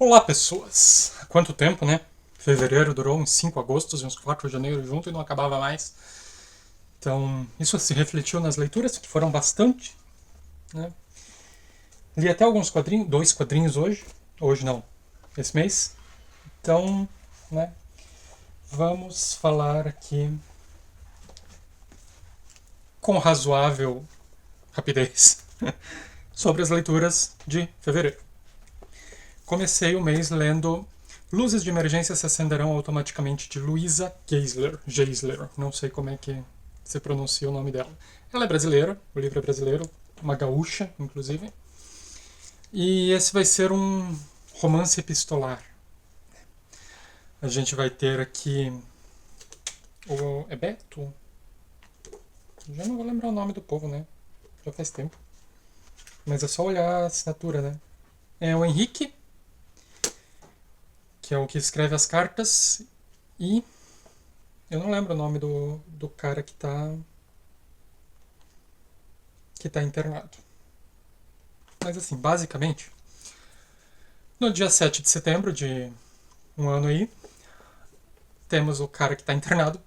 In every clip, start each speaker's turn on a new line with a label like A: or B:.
A: Olá, pessoas! Há quanto tempo, né? Fevereiro durou uns 5 agostos e uns 4 de janeiro junto e não acabava mais. Então, isso se refletiu nas leituras, que foram bastante, né? Li até alguns quadrinhos, 2 quadrinhos hoje. Hoje não, esse mês. Então, né? Vamos falar aqui com razoável rapidez sobre as leituras de fevereiro. Comecei o mês lendo Luzes de Emergência se acenderão automaticamente, de Luisa Geisler. Não sei como é que se pronuncia o nome dela. Ela é brasileira, o livro é brasileiro, uma gaúcha, inclusive. E esse vai ser um romance epistolar. A gente vai ter aqui o... É Beto? Já não vou lembrar o nome do povo, né? Já faz tempo. Mas é só olhar a assinatura, né? É o Henrique, que é o que escreve as cartas, e eu não lembro o nome do cara que tá internado. Mas assim, basicamente, no dia 7 de setembro de um ano aí, temos o cara que tá internado,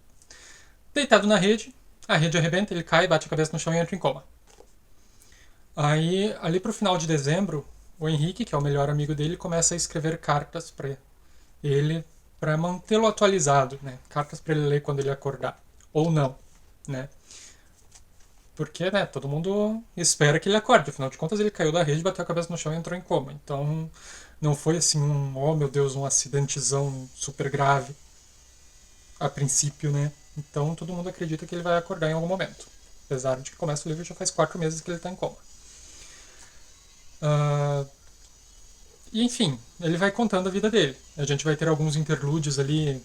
A: deitado na rede, a rede arrebenta, ele cai, bate a cabeça no chão e entra em coma. Aí, ali pro final de dezembro, o Henrique, que é o melhor amigo dele, começa a escrever cartas para ele, para mantê-lo atualizado, né? Cartas para ele ler quando ele acordar, ou não, né? Porque, né, todo mundo espera que ele acorde. Afinal de contas, ele caiu da rede, bateu a cabeça no chão e entrou em coma. Então, não foi assim oh meu Deus, um acidentezão super grave a princípio, né? Então, todo mundo acredita que ele vai acordar em algum momento. Apesar de que começa o livro já faz 4 meses que ele está em coma. Uh, e, enfim, ele vai contando a vida dele. A gente vai ter alguns interlúdios ali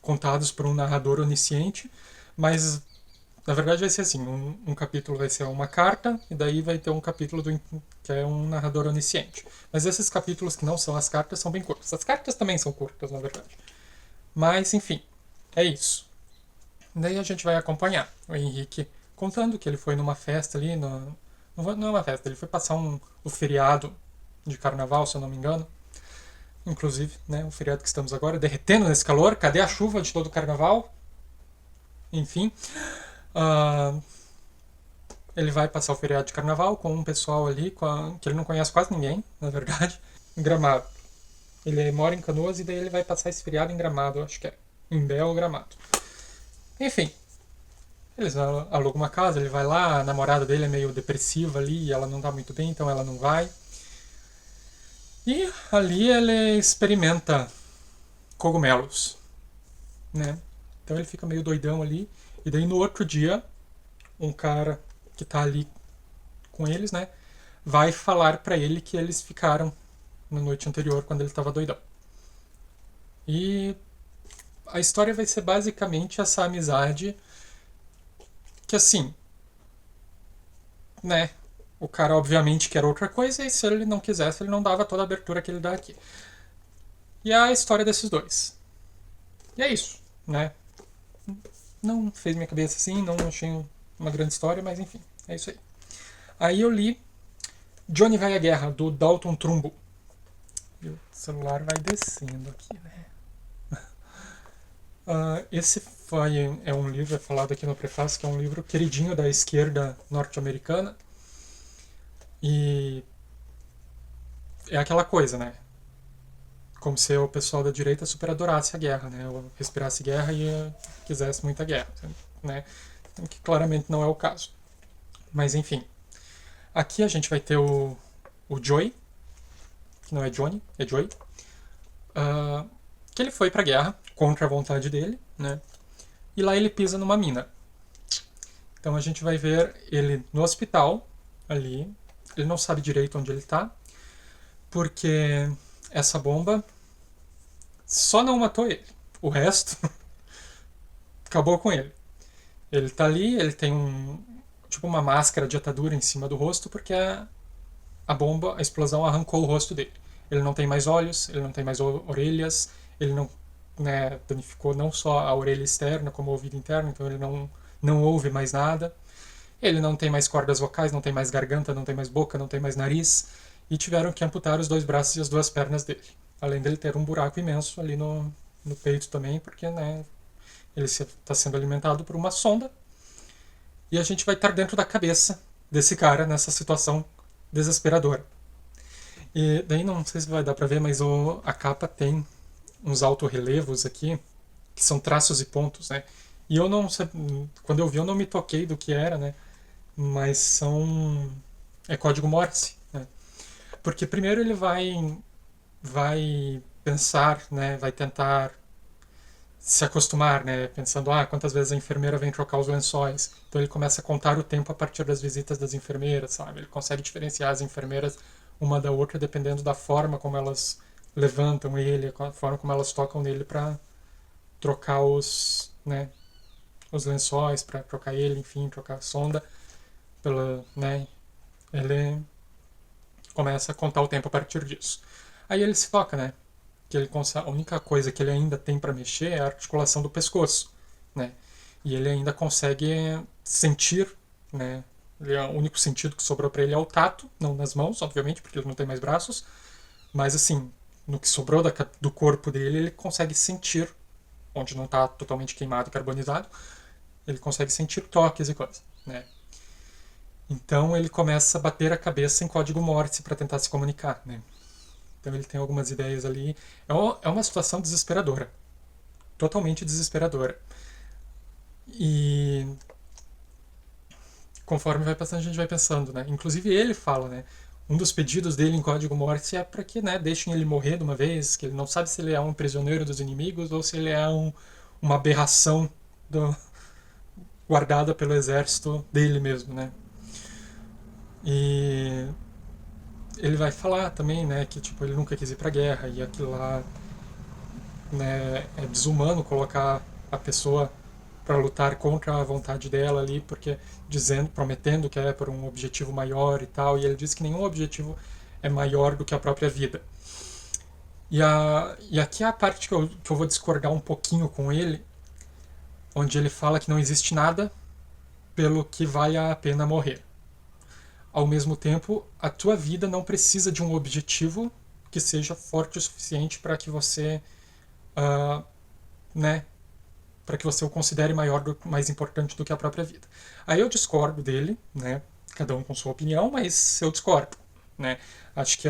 A: contados por um narrador onisciente, mas na verdade vai ser assim, um capítulo vai ser uma carta, e daí vai ter um capítulo que é um narrador onisciente. Mas esses capítulos que não são as cartas são bem curtos. As cartas também são curtas, na verdade. Mas, enfim, é isso. Daí a gente vai acompanhar o Henrique contando que ele foi numa festa ali, não é uma festa, ele foi passar o feriado de carnaval, se eu não me engano. Inclusive, né, o feriado que estamos agora, derretendo nesse calor. Cadê a chuva de todo o carnaval? Enfim, Uh, ele vai passar o feriado de carnaval com um pessoal ali que ele não conhece quase ninguém, na verdade, em Gramado. Ele mora em Canoas e daí ele vai passar esse feriado em Gramado, acho que é. Em Bel Gramado. Enfim, eles alugam uma casa, ele vai lá, a namorada dele é meio depressiva ali e ela não tá muito bem, então ela não vai. E ali ele experimenta cogumelos, né? Então ele fica meio doidão ali. E daí no outro dia, um cara que tá ali com eles, né, vai falar para ele que eles ficaram na noite anterior quando ele tava doidão. E a história vai ser basicamente essa amizade que assim, né, o cara obviamente quer outra coisa e se ele não quisesse ele não dava toda a abertura que ele dá aqui. E é a história desses dois. E é isso, né? Não fez minha cabeça assim, não achei uma grande história, mas enfim, é isso aí. Aí eu li Johnny Vai à Guerra, do Dalton Trumbo. E o celular vai descendo aqui, né? Esse é um livro, é falado aqui no prefácio, que é um livro queridinho da esquerda norte-americana. E é aquela coisa, né? Como se o pessoal da direita super adorasse a guerra, né? Ou respirasse guerra e quisesse muita guerra, né? Que claramente não é o caso. Mas enfim. Aqui a gente vai ter o Joey, que não é Johnny, é Joey. Que ele foi pra guerra contra a vontade dele, né? E lá ele pisa numa mina. Então a gente vai ver ele no hospital, ali. Ele não sabe direito onde ele tá, porque essa bomba só não matou ele. O resto acabou com ele. Ele tá ali, ele tem tipo uma máscara de atadura em cima do rosto, porque a bomba, a explosão arrancou o rosto dele. Ele não tem mais olhos, ele não tem mais orelhas, ele não, né, danificou não só a orelha externa como o ouvido interno, então ele não ouve mais nada. Ele não tem mais cordas vocais, não tem mais garganta, não tem mais boca, não tem mais nariz. e tiveram que amputar os 2 braços e as 2 pernas dele. Além dele ter um buraco imenso ali no peito também, porque né, ele está sendo alimentado por uma sonda e a gente vai estar dentro da cabeça desse cara nessa situação desesperadora. E daí não sei se vai dar pra ver, mas a capa tem uns autorrelevos aqui, que são traços e pontos, né? E eu não quando eu vi eu não me toquei do que era, né? Mas é código Morse, né? Porque primeiro ele vai pensar, né? Vai tentar se acostumar, né? Pensando, quantas vezes a enfermeira vem trocar os lençóis. Então ele começa a contar o tempo a partir das visitas das enfermeiras, sabe? Ele consegue diferenciar as enfermeiras uma da outra dependendo da forma como elas levantam ele, a forma como elas tocam nele para trocar né, os lençóis, para trocar ele, enfim, trocar a sonda, né? Ele começa a contar o tempo a partir disso. Aí ele se toca, né? Que a única coisa que ele ainda tem para mexer é a articulação do pescoço, né? E ele ainda consegue sentir, né? O único sentido que sobrou para ele é o tato, não nas mãos, obviamente, porque ele não tem mais braços, mas assim, no que sobrou do corpo dele, ele consegue sentir, onde não está totalmente queimado e carbonizado, ele consegue sentir toques e coisas, né? Então ele começa a bater a cabeça em código Morse para tentar se comunicar, né? Então ele tem algumas ideias ali. É uma situação desesperadora. Totalmente desesperadora. E conforme vai passando, a gente vai pensando, né? Inclusive ele fala, né? Um dos pedidos dele em código Morse é para que, né, deixem ele morrer de uma vez, que ele não sabe se ele é um prisioneiro dos inimigos ou se ele é uma aberração do, guardada pelo exército dele mesmo, né? E ele vai falar também, né, que tipo ele nunca quis ir pra guerra e aquilo lá, né, é desumano colocar a pessoa para lutar contra a vontade dela ali, porque prometendo que é por um objetivo maior e tal, e ele diz que nenhum objetivo é maior do que a própria vida. E aqui é a parte que eu vou discordar um pouquinho com ele, onde ele fala que não existe nada pelo que vale a pena morrer. Ao mesmo tempo, a tua vida não precisa de um objetivo que seja forte o suficiente para que você, uh, né, para que você o considere mais importante do que a própria vida. Aí eu discordo dele, né? Cada um com sua opinião, mas eu discordo, né? Acho que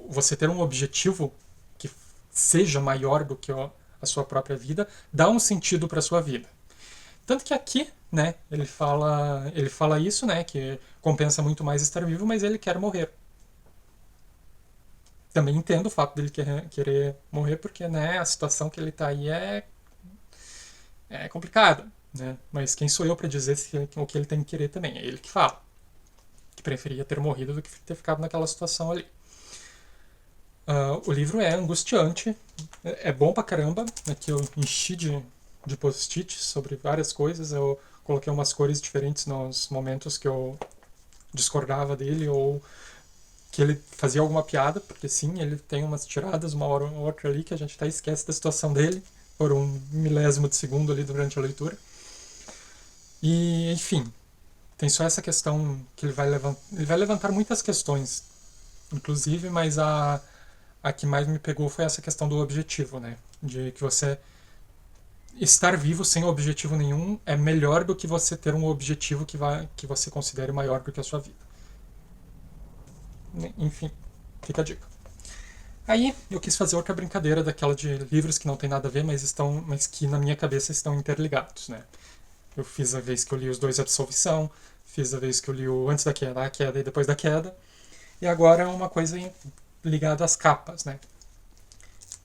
A: você ter um objetivo que seja maior do que a sua própria vida dá um sentido para sua vida. Tanto que aqui, né, ele fala isso, né, que compensa muito mais estar vivo, mas ele quer morrer. Também entendo o fato dele querer morrer, porque, né, a situação que ele tá aí é complicada, né? Mas quem sou eu para dizer o que ele tem que querer também? É ele que fala. Que preferia ter morrido do que ter ficado naquela situação ali. O livro é angustiante, é bom pra caramba. Aqui eu enchi de post-its sobre várias coisas. Eu coloquei umas cores diferentes nos momentos que eu discordava dele ou que ele fazia alguma piada, porque sim, ele tem umas tiradas uma hora ou outra ali que a gente até esquece da situação dele por um milésimo de segundo ali durante a leitura. E, enfim, tem só essa questão que ele vai levantar muitas questões, inclusive, mas a que mais me pegou foi essa questão do objetivo, né? De que você estar vivo sem objetivo nenhum é melhor do que você ter um objetivo que você considere maior do que a sua vida. Enfim, fica a dica. Aí eu quis fazer outra brincadeira daquela de livros que não tem nada a ver, mas que na minha cabeça estão interligados, né? Eu fiz a vez que eu li os dois Absolvição, fiz a vez que eu li o Antes da Queda, A Queda e Depois da Queda, e agora é uma coisa ligada às capas, né?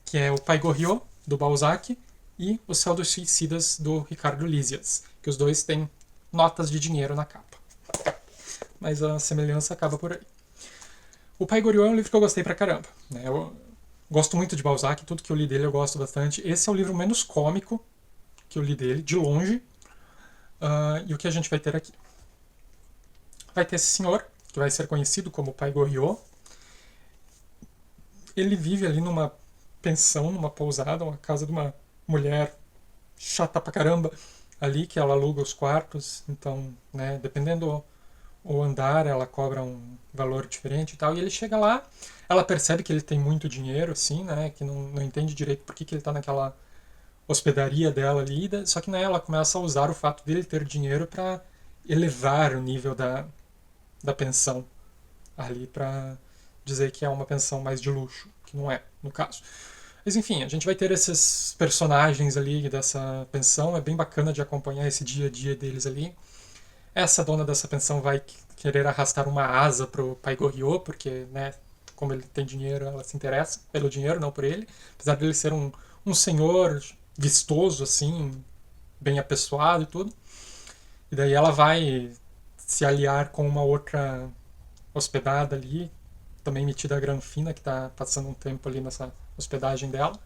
A: Que é o Pai Goriot, do Balzac, e O Céu dos Suicidas, do Ricardo Lísias, que os dois têm notas de dinheiro na capa. Mas a semelhança acaba por aí. O Pai Goriot é um livro que eu gostei pra caramba, né? Eu gosto muito de Balzac, tudo que eu li dele eu gosto bastante. Esse é o livro menos cômico que eu li dele, de longe. E o que a gente vai ter aqui? Vai ter esse senhor, que vai ser conhecido como Pai Goriot. Ele vive ali numa pensão, numa pousada, uma casa de uma mulher chata pra caramba ali, que ela aluga os quartos. Então, né, dependendo o andar ela cobra um valor diferente e tal. E ele chega lá, ela percebe que ele tem muito dinheiro, assim, né? Que não entende direito por que ele tá naquela hospedaria dela ali. Só que, né, ela começa a usar o fato dele ter dinheiro para elevar o nível da pensão ali, para dizer que é uma pensão mais de luxo, que não é, no caso. Mas enfim, a gente vai ter esses personagens ali dessa pensão, é bem bacana de acompanhar esse dia a dia deles ali. Essa dona dessa pensão vai querer arrastar uma asa pro pai Gorriô, porque, né, como ele tem dinheiro, ela se interessa pelo dinheiro, não por ele. Apesar dele ser um senhor vistoso, assim, bem apessoado e tudo. E daí ela vai se aliar com uma outra hospedada ali, também metida a Granfina, que tá passando um tempo ali nessa hospedagem dela.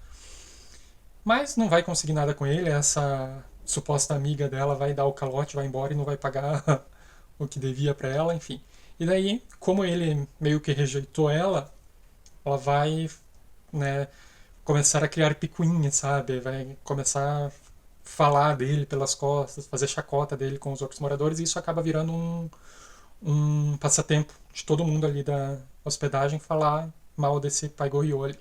A: Mas não vai conseguir nada com ele, essa suposta amiga dela vai dar o calote, vai embora e não vai pagar o que devia para ela, enfim. E daí, como ele meio que rejeitou ela, ela vai, né, começar a criar picuinhas, sabe? Vai começar a falar dele pelas costas, fazer chacota dele com os outros moradores, e isso acaba virando um passatempo de todo mundo ali da hospedagem falar mal desse pai Gorriô ali.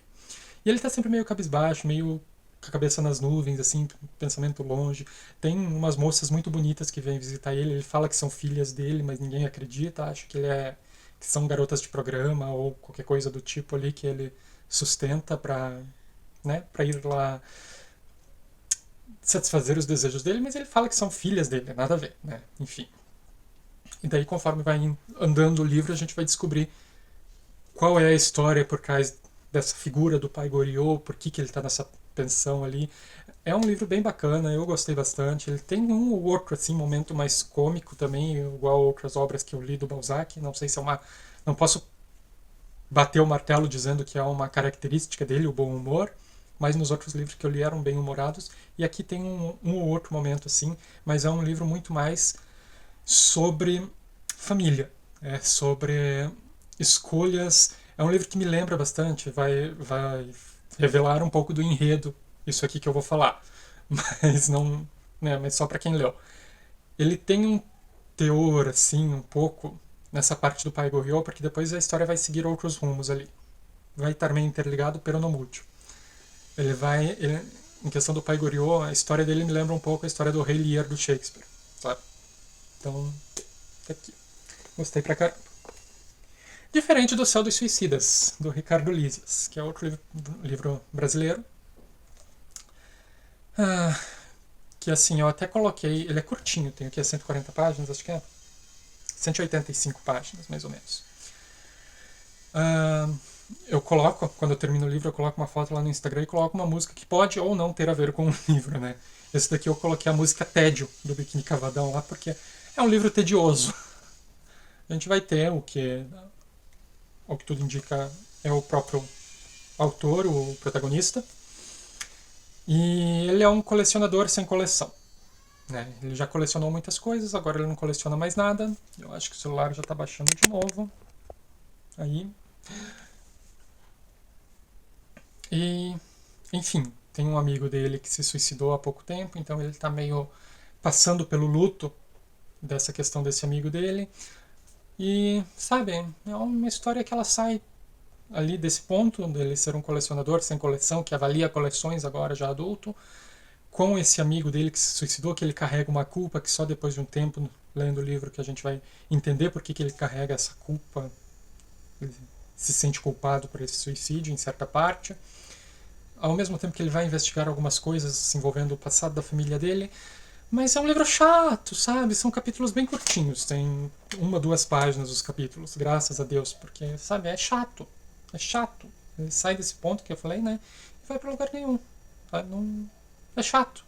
A: E ele tá sempre meio cabisbaixo, meio com a cabeça nas nuvens, assim, pensamento longe. Tem umas moças muito bonitas que vêm visitar ele. Ele fala que são filhas dele, mas ninguém acredita. Acha que ele é que são garotas de programa ou qualquer coisa do tipo ali que ele sustenta para, né, para ir lá satisfazer os desejos dele, mas ele fala que são filhas dele, nada a ver, né? Enfim. E daí, conforme vai andando o livro, a gente vai descobrir qual é a história por trás dessa figura do pai Gorriô, por que ele está nessa pensão ali. É um livro bem bacana, eu gostei bastante. Ele tem um ou outro assim momento mais cômico também, igual outras obras que eu li do Balzac. Não sei se é uma, não posso bater o martelo dizendo que é uma característica dele, o bom humor, mas nos outros livros que eu li eram bem humorados. E aqui tem um ou outro momento assim, mas é um livro muito mais sobre família, é sobre escolhas. É um livro que me lembra bastante, vai revelar um pouco do enredo, isso aqui que eu vou falar, mas não, né, mas só para quem leu. Ele tem um teor assim, um pouco nessa parte do pai Gorriô, porque depois a história vai seguir outros rumos ali. Vai estar meio interligado, pero no mútil. Em questão do pai Gorriô, a história dele me lembra um pouco a história do Rei Lear do Shakespeare, sabe? Então, tá aqui. Gostei pra caramba. Diferente do Céu dos Suicidas, do Ricardo Lísias, que é outro livro brasileiro. Ah, que assim, eu até coloquei. Ele é curtinho, tem aqui 140 páginas, acho que é. 185 páginas, mais ou menos. Ah, eu coloco, quando eu termino o livro, eu coloco uma foto lá no Instagram e coloco uma música que pode ou não ter a ver com o livro, né? Esse daqui eu coloquei a música Tédio, do Biquíni Cavadão lá, porque é um livro tedioso. A gente vai ter o que tudo indica, é o próprio autor, o protagonista. E ele é um colecionador sem coleção. Né? Ele já colecionou muitas coisas, agora ele não coleciona mais nada. Eu acho que o celular já está baixando de novo. Aí. E, enfim, tem um amigo dele que se suicidou há pouco tempo, então ele está meio passando pelo luto dessa questão desse amigo dele. E, sabe, é uma história que ela sai ali desse ponto, dele ser um colecionador sem coleção, que avalia coleções agora já adulto, com esse amigo dele que se suicidou, que ele carrega uma culpa que só depois de um tempo, lendo o livro, que a gente vai entender por que ele carrega essa culpa, ele se sente culpado por esse suicídio em certa parte. Ao mesmo tempo que ele vai investigar algumas coisas envolvendo o passado da família dele, mas é um livro chato, sabe? São capítulos bem curtinhos, tem 1, 2 páginas os capítulos, graças a Deus, porque, sabe, é chato. É chato. Ele sai desse ponto que eu falei, né? E vai pra lugar nenhum. Não, é chato.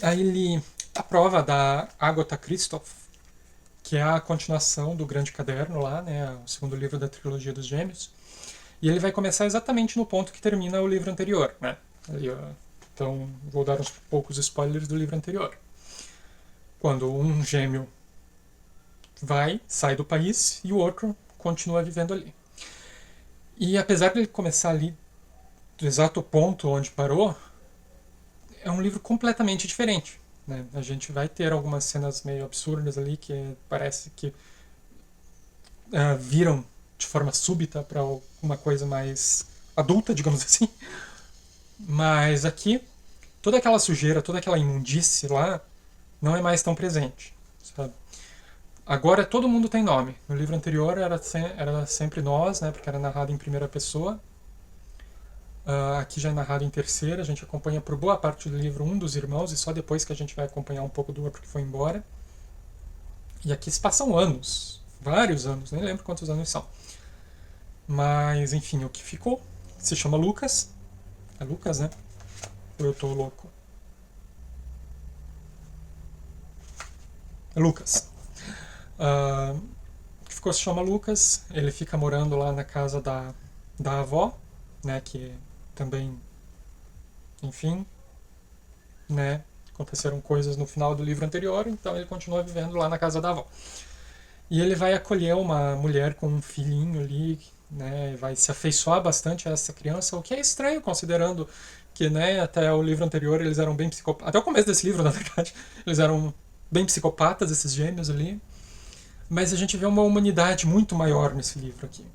A: Aí ele aprova da Agatha Christoph, que é a continuação do Grande Caderno lá, né? O segundo livro da trilogia dos Gêmeos. E ele vai começar exatamente no ponto que termina o livro anterior, né? Ali, então, vou dar uns poucos spoilers do livro anterior. Quando um gêmeo sai do país e o outro continua vivendo ali. E apesar de ele começar ali do exato ponto onde parou, é um livro completamente diferente. né? A gente vai ter algumas cenas meio absurdas ali que parece que viram de forma súbita para uma coisa mais adulta, digamos assim. Mas aqui, toda aquela sujeira, toda aquela imundície lá não é mais tão presente, sabe? Agora todo mundo tem nome. No livro anterior era sempre nós, né? Porque era narrado em primeira pessoa. Aqui já é narrado em terceira. A gente acompanha por boa parte do livro um dos irmãos e só depois que a gente vai acompanhar um pouco do outro que foi embora. E aqui se passam anos, vários anos, nem lembro quantos anos são. Mas enfim, o que ficou se chama Lucas. É Lucas, né? Ou eu tô louco? É Lucas. O que ficou se chama Lucas. Ele fica morando lá na casa da avó, né? Que também, enfim, né? Aconteceram coisas no final do livro anterior, então ele continua vivendo lá na casa da avó. E ele vai acolher uma mulher com um filhinho ali, né? Vai se afeiçoar bastante a essa criança, o que é estranho considerando que, né, até o livro anterior eles eram bem psicopatas. Até o começo desse livro, na verdade, eles eram bem psicopatas, esses gêmeos ali. Mas a gente vê uma humanidade muito maior nesse livro aqui.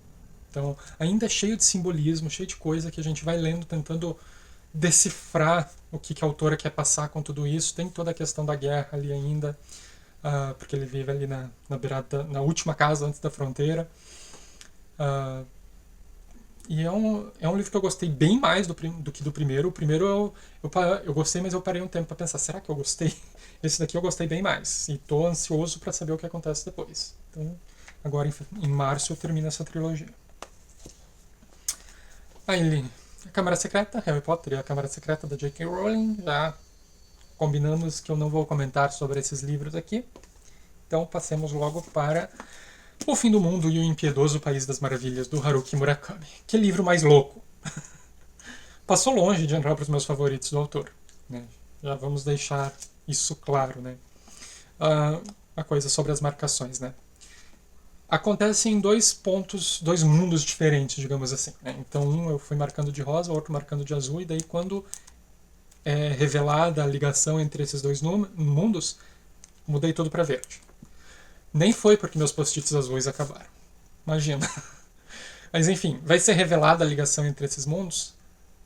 A: Então, ainda é cheio de simbolismo, cheio de coisa que a gente vai lendo, tentando decifrar o que a autora quer passar com tudo isso. Tem toda a questão da guerra ali ainda, porque ele vive ali na beirada, na última casa antes da fronteira. Uh, e é um livro que eu gostei bem mais do que do primeiro. O primeiro eu gostei, mas eu parei um tempo para pensar, será que eu gostei? Esse daqui eu gostei bem mais. E tô ansioso para saber o que acontece depois. Então, agora em março eu termino essa trilogia. Aí, a Câmara Secreta, Harry Potter e a Câmara Secreta da J.K. Rowling. Já combinamos que eu não vou comentar sobre esses livros aqui. Então passemos logo para O Fim do Mundo e o Impiedoso País das Maravilhas, do Haruki Murakami. Que livro mais louco! Passou longe de entrar para os meus favoritos do autor, né? Já vamos deixar isso claro, né? A coisa sobre as marcações, né? Acontece em dois pontos, dois mundos diferentes, digamos assim, né? Então um eu fui marcando de rosa, o outro marcando de azul, e daí quando é revelada a ligação entre esses dois mundos, mudei tudo para verde. Nem foi porque meus post-its azuis acabaram. Imagina. Mas enfim, vai ser revelada a ligação entre esses mundos,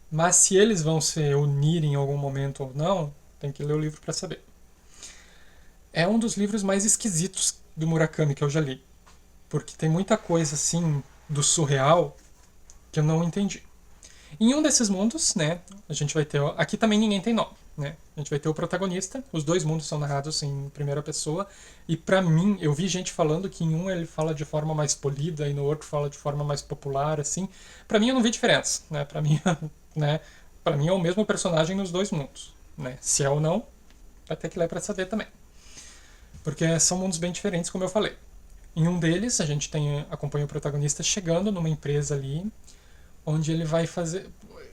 A: mas se eles vão se unir em algum momento ou não, tem que ler o livro para saber. É um dos livros mais esquisitos do Murakami que eu já li, porque tem muita coisa assim do surreal que eu não entendi. Em um desses mundos, né, a gente vai ter. Aqui também ninguém tem nome, né? A gente vai ter o protagonista, os dois mundos são narrados em primeira pessoa, e pra mim, eu vi gente falando que em um ele fala de forma mais polida e no outro fala de forma mais popular, assim. Pra mim eu não vi diferença, né? Pra mim, né, pra mim é o mesmo personagem nos dois mundos, né? Se é ou não, vai ter que ler pra saber também. Porque são mundos bem diferentes, como eu falei. Em um deles, a gente acompanha o protagonista chegando numa empresa ali, onde ele vai fazer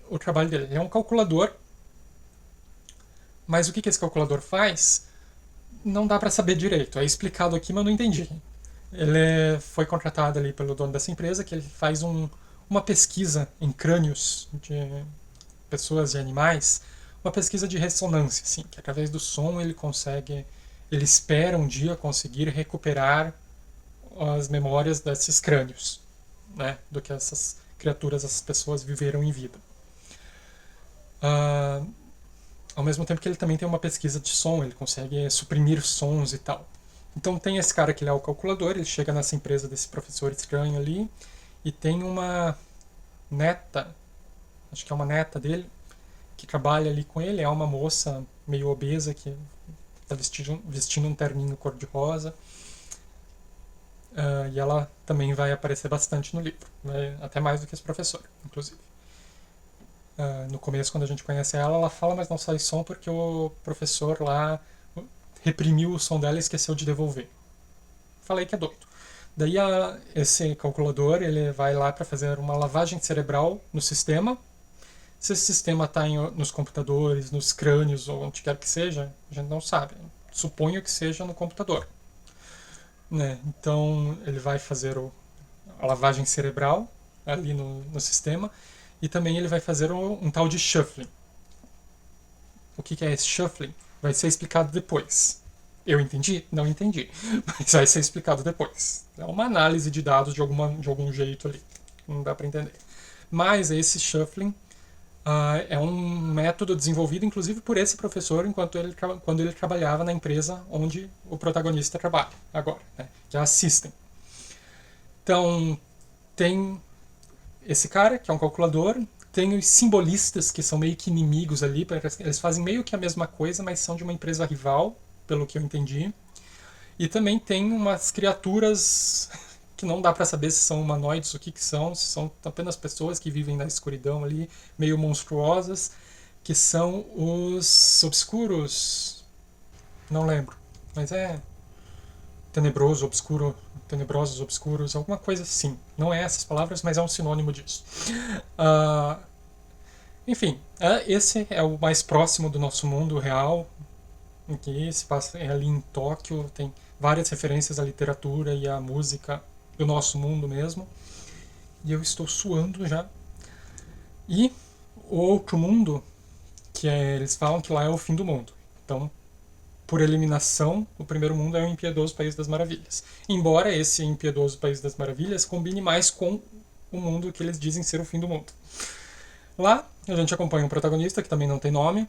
A: o trabalho dele. Ele é um calculador, mas o que esse calculador faz não dá para saber direito. É explicado aqui, mas eu não entendi. Ele foi contratado ali pelo dono dessa empresa, que ele faz uma pesquisa em crânios de pessoas e animais, uma pesquisa de ressonância, assim, que através do som ele espera um dia conseguir recuperar as memórias desses crânios, né, do que essas criaturas, essas pessoas viveram em vida. Uh, ao mesmo tempo que ele também tem uma pesquisa de som, ele consegue suprimir sons e tal. Então tem esse cara que ele é o calculador, ele chega nessa empresa desse professor estranho ali, e tem uma neta, acho que é uma neta dele, que trabalha ali com ele, é uma moça meio obesa que está vestindo um terninho cor-de-rosa. E ela também vai aparecer bastante no livro, até mais do que esse professor, inclusive. No começo, quando a gente conhece ela fala, mas não sai som porque o professor lá reprimiu o som dela e esqueceu de devolver. Falei que é doido. Daí esse calculador ele vai lá para fazer uma lavagem cerebral no sistema. Se esse sistema está nos computadores, nos crânios ou onde quer que seja, a gente não sabe. Suponho que seja no computador. Né? Então ele vai fazer a lavagem cerebral ali no sistema e também ele vai fazer um tal de shuffling. O que é esse shuffling? Vai ser explicado depois. Eu entendi? Não entendi. Mas vai ser explicado depois. É uma análise de dados de algum jeito ali. Não dá para entender. Mas esse shuffling é um método desenvolvido inclusive por esse professor quando ele trabalhava na empresa onde o protagonista trabalha agora, né, que é a System. Então, tem esse cara, que é um calculador, tem os simbolistas, que são meio que inimigos ali, eles fazem meio que a mesma coisa, mas são de uma empresa rival, pelo que eu entendi. E também tem umas criaturas que não dá para saber se são humanoides, o que são, se são apenas pessoas que vivem na escuridão ali, meio monstruosas, que são os obscuros. Não lembro, mas é tenebroso, obscuro, tenebrosos, obscuros, alguma coisa assim. Não é essas palavras, mas é um sinônimo disso. Uh, enfim, esse é o mais próximo do nosso mundo real, em que se passa ali em Tóquio, tem várias referências à literatura e à música do nosso mundo mesmo. E eu estou suando já. E o outro mundo, eles falam que lá é o fim do mundo. Então, por eliminação, o primeiro mundo é o impiedoso País das Maravilhas. Embora esse impiedoso País das Maravilhas combine mais com o mundo que eles dizem ser o fim do mundo. Lá, a gente acompanha um protagonista, que também não tem nome,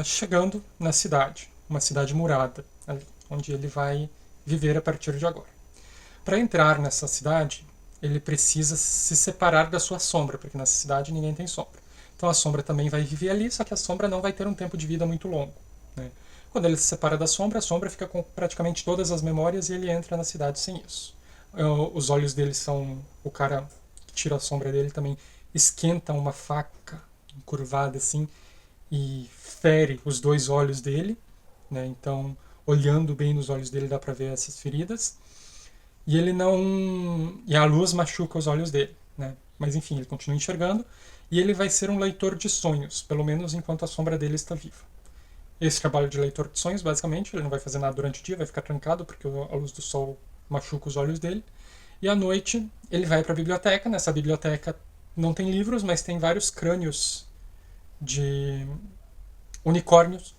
A: chegando na cidade, uma cidade murada, ali, onde ele vai viver a partir de agora. Para entrar nessa cidade, ele precisa se separar da sua sombra, porque nessa cidade ninguém tem sombra. Então a sombra também vai viver ali, só que a sombra não vai ter um tempo de vida muito longo, né? Quando ele se separa da sombra, a sombra fica com praticamente todas as memórias e ele entra na cidade sem isso. Os olhos dele são... O cara que tira a sombra dele também esquenta uma faca curvada assim e fere os dois olhos dele, né? Então, olhando bem nos olhos dele dá para ver essas feridas. E ele não... E a luz machuca os olhos dele, né? Mas enfim, ele continua enxergando e ele vai ser um leitor de sonhos, pelo menos enquanto a sombra dele está viva. Esse trabalho de leitor de sonhos, basicamente, ele não vai fazer nada durante o dia, vai ficar trancado porque a luz do sol machuca os olhos dele. E à noite ele vai para a biblioteca. Nessa biblioteca não tem livros, mas tem vários crânios de unicórnios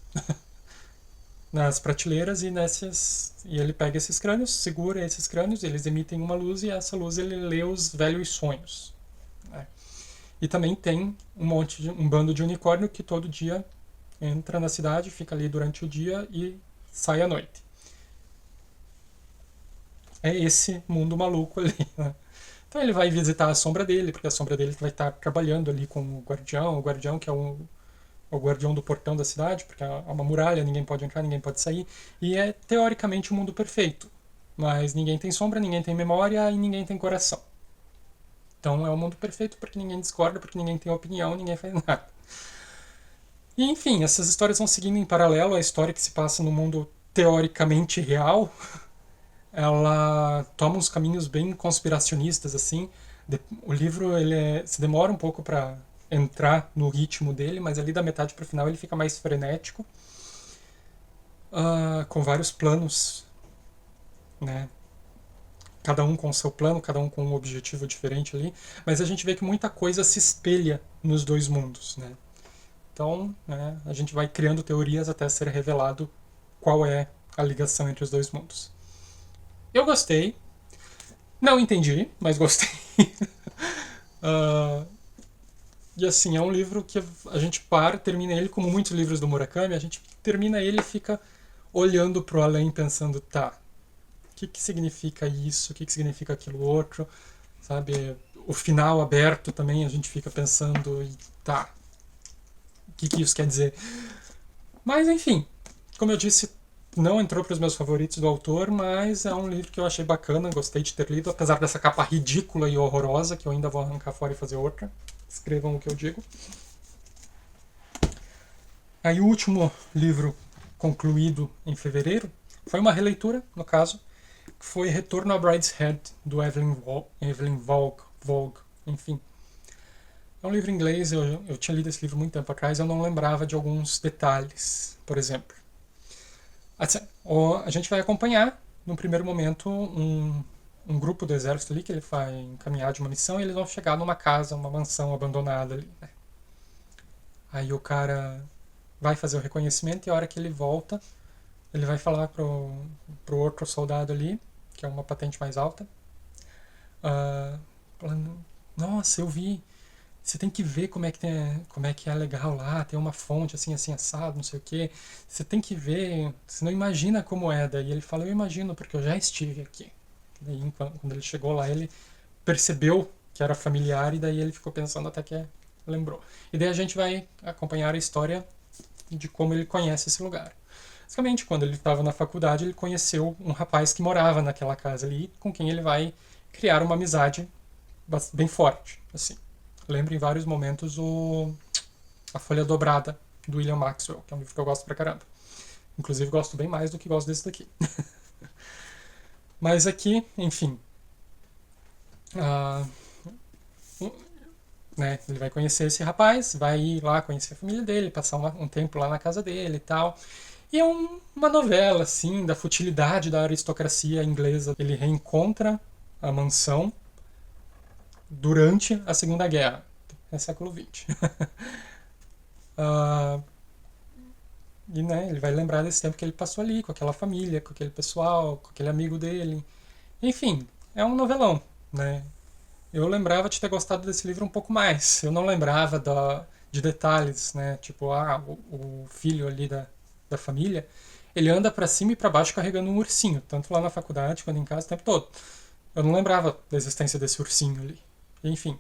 A: nas prateleiras e ele pega esses crânios, segura esses crânios, eles emitem uma luz e essa luz ele lê os velhos sonhos, né? E também tem um bando de unicórnio que todo dia entra na cidade, fica ali durante o dia e sai à noite. É esse mundo maluco ali, né? Então ele vai visitar a sombra dele, porque a sombra dele vai estar trabalhando ali com o guardião que é o guardião do portão da cidade, porque é uma muralha, ninguém pode entrar, ninguém pode sair, e é teoricamente um mundo perfeito. Mas ninguém tem sombra, ninguém tem memória e ninguém tem coração. Então é um mundo perfeito porque ninguém discorda, porque ninguém tem opinião, ninguém faz nada. E enfim, essas histórias vão seguindo em paralelo. A história que se passa no mundo teoricamente real, ela toma uns caminhos bem conspiracionistas assim. O livro se demora um pouco para entrar no ritmo dele, mas ali da metade para o final ele fica mais frenético, com vários planos, né? Cada um com o seu plano, cada um com um objetivo diferente ali, mas a gente vê que muita coisa se espelha nos dois mundos, né? Então, né, a gente vai criando teorias até ser revelado qual é a ligação entre os dois mundos. Eu gostei, não entendi, mas gostei. uh, e assim, é um livro que a gente termina ele como muitos livros do Murakami, a gente termina ele e fica olhando pro além, pensando, tá, o que significa isso, o que significa aquilo outro, sabe? O final aberto também a gente fica pensando, tá, o que isso quer dizer? Mas enfim, como eu disse, não entrou para os meus favoritos do autor, mas é um livro que eu achei bacana, gostei de ter lido, apesar dessa capa ridícula e horrorosa, que eu ainda vou arrancar fora e fazer outra. Escrevam o que eu digo. Aí o último livro concluído em fevereiro foi uma releitura, no caso, que foi Retorno a Brideshead, do Evelyn Vogue, enfim. É um livro em inglês, eu tinha lido esse livro muito tempo atrás, eu não lembrava de alguns detalhes, por exemplo. A gente vai acompanhar, no primeiro momento, um grupo do exército ali que ele vai encaminhar de uma missão e eles vão chegar numa casa, uma mansão abandonada ali, né? Aí o cara vai fazer o reconhecimento e a hora que ele volta, ele vai falar pro outro soldado ali, que é uma patente mais alta, falando, nossa, eu vi, você tem que ver como é que é legal lá, tem uma fonte assim, assim, assado, não sei o quê. Você tem que ver, você não imagina como é. Daí ele fala, eu imagino, porque eu já estive aqui. Daí, quando ele chegou lá, ele percebeu que era familiar e daí ele ficou pensando até que lembrou. E daí a gente vai acompanhar a história de como ele conhece esse lugar. Basicamente, quando ele estava na faculdade, ele conheceu um rapaz que morava naquela casa ali, com quem ele vai criar uma amizade bem forte, assim. Lembro em vários momentos A Folha Dobrada, do William Maxwell, que é um livro que eu gosto pra caramba. Inclusive, gosto bem mais do que gosto desse daqui. Mas aqui, enfim, uh, né, ele vai conhecer esse rapaz, vai ir lá conhecer a família dele, passar um tempo lá na casa dele e tal. E é uma novela, assim, da futilidade da aristocracia inglesa. Ele reencontra a mansão durante a Segunda Guerra. É século XX. uh, e né, ele vai lembrar desse tempo que ele passou ali, com aquela família, com aquele pessoal, com aquele amigo dele. Enfim, é um novelão, né? Eu lembrava de ter gostado desse livro um pouco mais. Eu não lembrava de detalhes, né? Tipo, o filho ali da família, ele anda pra cima e pra baixo carregando um ursinho, tanto lá na faculdade quanto em casa o tempo todo. Eu não lembrava da existência desse ursinho ali. Enfim,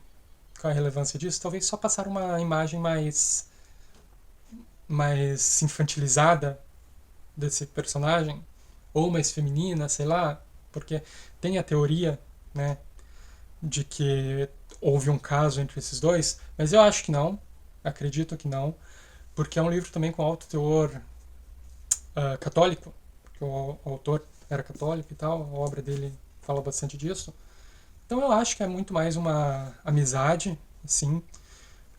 A: qual é a relevância disso? Talvez só passar uma imagem mais infantilizada desse personagem, ou mais feminina, sei lá, porque tem a teoria, né, de que houve um caso entre esses dois, mas eu acho que não, acredito que não, porque é um livro também com alto teor católico, porque o autor era católico e tal, a obra dele fala bastante disso. Então eu acho que é muito mais uma amizade, assim,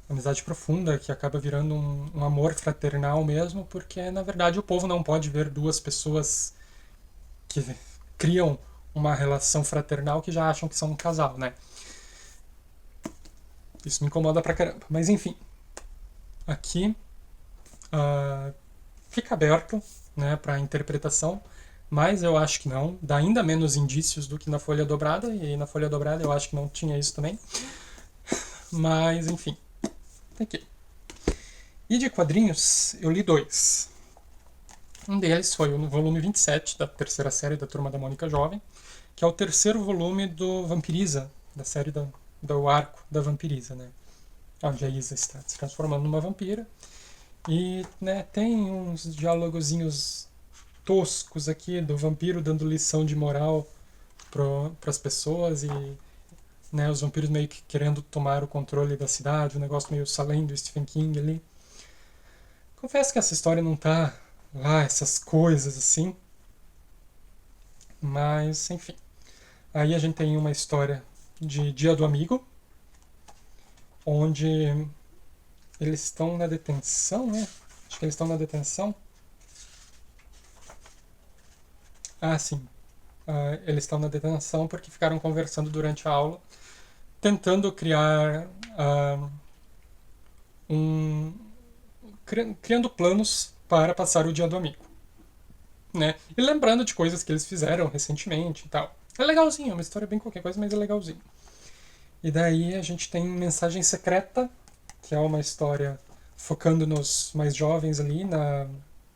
A: amizade profunda que acaba virando um amor fraternal mesmo, porque na verdade o povo não pode ver duas pessoas que criam uma relação fraternal que já acham que são um casal, né? Isso me incomoda pra caramba. Mas enfim, aqui fica aberto, né, para interpretação, mas eu acho que não. Dá ainda menos indícios do que na Folha Dobrada, e na Folha Dobrada eu acho que não tinha isso também. Mas enfim, aqui. E de quadrinhos, eu li dois. Um deles foi o volume 27 da terceira série da Turma da Mônica Jovem, que é o terceiro volume do Vampiriza, da série do arco da Vampiriza, né? Onde a Isa está se transformando numa vampira. E né, tem uns diálogozinhos toscos aqui do vampiro dando lição de moral para as pessoas e né, os vampiros meio que querendo tomar o controle da cidade, um negócio meio Salem do Stephen King ali. Confesso que essa história não tá lá, essas coisas assim, mas enfim. Aí a gente tem uma história de Dia do Amigo, onde eles estão na detenção, né? Acho que eles estão na detenção. Ah, sim. Eles estão na detenção porque ficaram conversando durante a aula, tentando criar um. Criando planos para passar o Dia do Amigo. Né? E lembrando de coisas que eles fizeram recentemente e tal. É legalzinho, é uma história bem qualquer coisa, mas é legalzinho. E daí a gente tem Mensagem Secreta, que é uma história focando nos mais jovens ali, na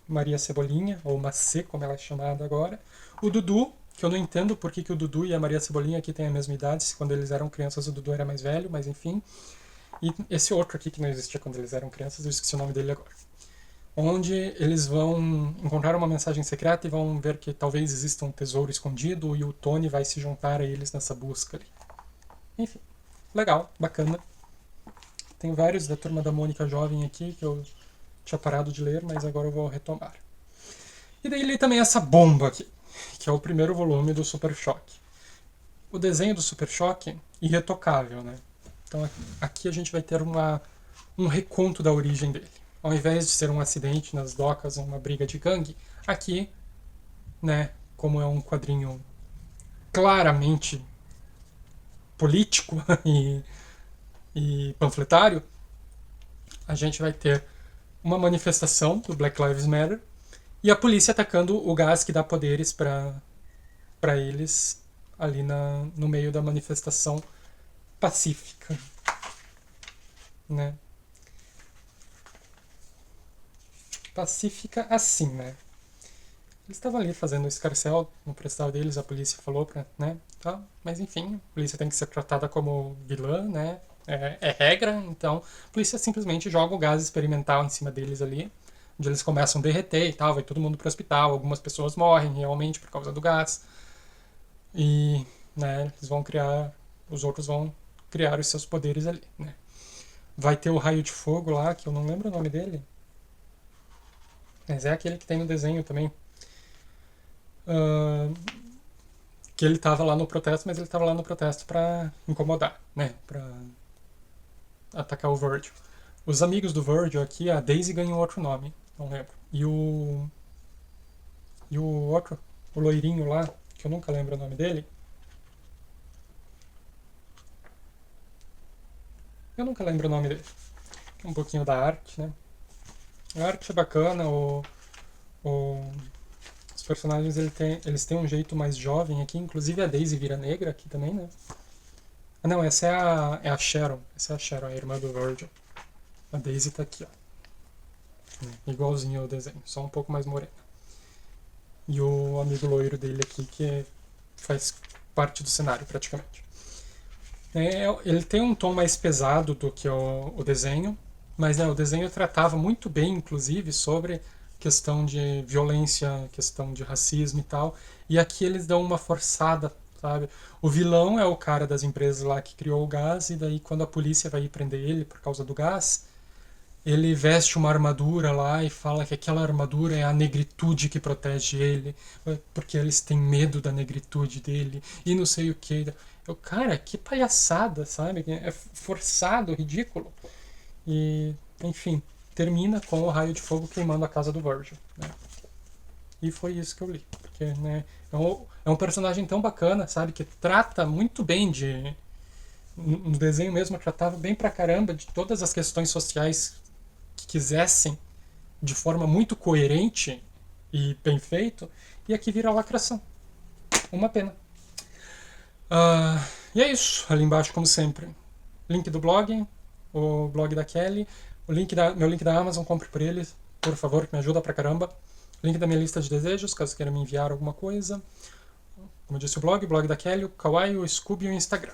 A: Maria Cebolinha, ou Macê, como ela é chamada agora. O Dudu, que eu não entendo por que o Dudu e a Maria Cebolinha aqui têm a mesma idade, se quando eles eram crianças o Dudu era mais velho, mas enfim. E esse outro aqui que não existia quando eles eram crianças, eu esqueci o nome dele agora. Onde eles vão encontrar uma mensagem secreta e vão ver que talvez exista um tesouro escondido e o Tony vai se juntar a eles nessa busca ali. Enfim, legal, bacana. Tem vários da Turma da Mônica Jovem aqui que eu tinha parado de ler, mas agora eu vou retomar. E daí li também essa bomba aqui, que é o primeiro volume do Super Choque. O desenho do Super Choque, irretocável, né? Então aqui a gente vai ter um reconto da origem dele. Ao invés de ser um acidente nas docas, uma briga de gangue, aqui, né, como é um quadrinho claramente político e panfletário, a gente vai ter uma manifestação do Black Lives Matter e a polícia atacando o gás que dá poderes para eles ali no meio da manifestação pacífica, né? Pacífica assim, né? Eles estavam ali fazendo o escarcel no prestal deles, a polícia falou pra, né, tá, mas enfim, a polícia tem que ser tratada como vilã, né, é regra, então a polícia simplesmente joga o gás experimental em cima deles ali, onde eles começam a derreter e tal, vai todo mundo pro hospital, algumas pessoas morrem realmente por causa do gás, e, né, os outros vão criar os seus poderes ali, né. Vai ter o raio de fogo lá, que eu não lembro o nome dele, mas é aquele que tem no desenho também. Uh, que ele estava lá no protesto, mas ele estava lá no protesto para incomodar, né? Para atacar o Virgil. Os amigos do Virgil aqui, a Daisy ganhou outro nome, não lembro. E o outro, o loirinho lá, que eu nunca lembro o nome dele. Eu nunca lembro o nome dele. Um pouquinho da arte, né? A arte é bacana, o, os personagens eles têm um jeito mais jovem aqui, inclusive a Daisy vira negra aqui também, né? Ah, não, essa é a Sharon. Essa é a Sharon, a irmã do Virgil. A Daisy tá aqui, ó. Igualzinho ao desenho, só um pouco mais morena. E o amigo loiro dele aqui, que faz parte do cenário praticamente. Ele tem um tom mais pesado do que o desenho, mas né, o desenho tratava muito bem, inclusive, sobre questão de violência, questão de racismo e tal. E aqui eles dão uma forçada, sabe? O vilão é o cara das empresas lá que criou o gás, e daí quando a polícia vai ir prender ele por causa do gás, ele veste uma armadura lá e fala que aquela armadura é a negritude que protege ele, porque eles têm medo da negritude dele e não sei o que. Cara, que palhaçada, sabe? É forçado, ridículo. E, enfim, termina com o raio de fogo queimando a casa do Virgil, né? E foi isso que eu li. Porque, né, é um personagem tão bacana, sabe? Que trata muito bem de. No desenho mesmo, tratava bem pra caramba de todas as questões sociais que quisessem de forma muito coerente e bem feito, e aqui vira lacração. Uma pena. E é isso, ali embaixo, como sempre. Link do blog, o blog da Kelly, meu link da Amazon, compre por eles, por favor, que me ajuda pra caramba. Link da minha lista de desejos, caso queira me enviar alguma coisa. Como eu disse, o blog da Kelly, o Kawaii, o Scooby e o Instagram.